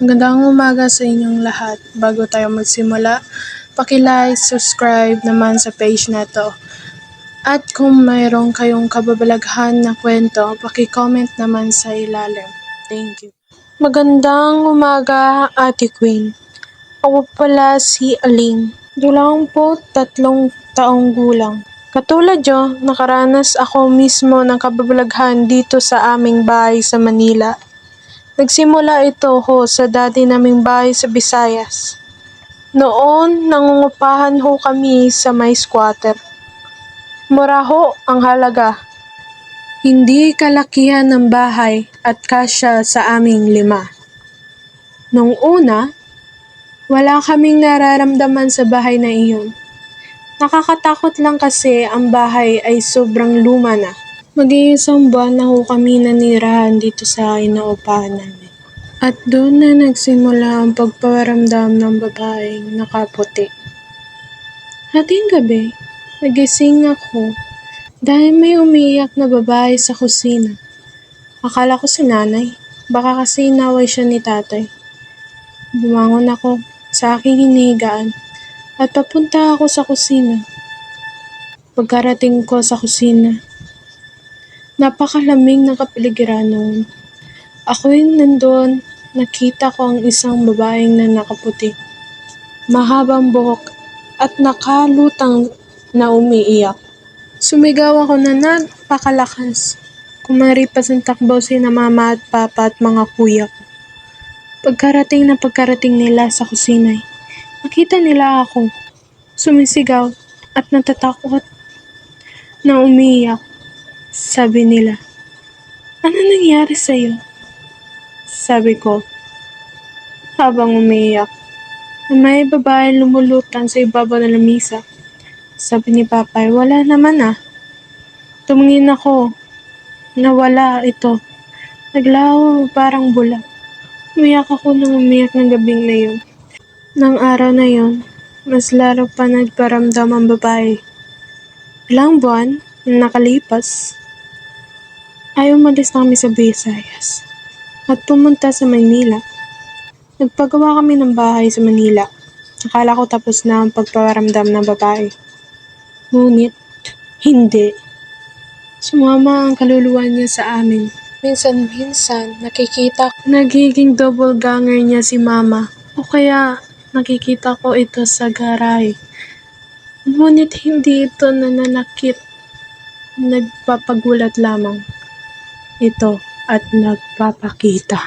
Magandang umaga sa inyong lahat. Bago tayo magsimula, paki-like, subscribe naman sa page na to. At kung mayroon kayong kababalaghan na kwento, paki-comment naman sa ilalim. Thank you. Magandang umaga, Ate Queen. Ako pala si Aling. 23 taong gulang. Katulad nyo, nakaranas ako mismo ng kababalaghan dito sa aming bahay sa Manila. Nagsimula ito ho sa dati naming bahay sa Visayas. Noon, nangungupahan ho kami sa may squatter. Mura ho ang halaga. Hindi kalakihan ng bahay at kasya sa aming 5. Nung una, wala kaming nararamdaman sa bahay na iyon. Nakakatakot lang kasi ang bahay ay sobrang luma na. Mag-iisang buwan na ho kami nanirahan dito sa inaupahan namin. At doon na nagsimula ang pagpaparamdam ng babaeng nakaputi. Hating gabi, nagising ako dahil may umiiyak na babae sa kusina. Akala ko si nanay, baka kasi inaway siya ni tatay. Bumangon ako sa aking hinihigaan at papunta ako sa kusina. Pagkarating ko sa kusina, napakalamig ng kapaligiran noon. Ako'y nandoon, nakita ko ang isang babaeng na nakaputi, mahabang buhok at nakalutang na umiiyak. Sumigaw ako na napakalakas. Kumaripas ang takbo sina mama at papa at mga kuya ko. Pagkarating nila sa kusina, nakita nila ako, sumisigaw at natatakot na umiiyak. Sabi nila, "Ano nangyari sa'yo?" Sabi ko, habang umiiyak, na may babae lumulutang sa ibabaw ng lamisa. Sabi ni Papa, "Wala naman ah." Tumingin ako, nawala ito. Naglaho parang bula. Umiyak ako nang umiyak ng gabing na yun. Nang araw na yun, mas lalo pa nagparamdam ang babae. Ilang buwan na nakalipas, ay umalis na kami sa Visayas at pumunta sa Manila. Nagpagawa kami ng bahay sa Manila. Akala ko tapos na ang pagpaparamdam ng babae. Ngunit, hindi. Sumama ang kaluluwa niya sa amin. Minsan, nakikita ko nagiging doppelganger niya si mama. O kaya, nakikita ko ito sa garahe. Ngunit hindi ito nananakit. Nagpapagulat lamang ito at nagpapakita.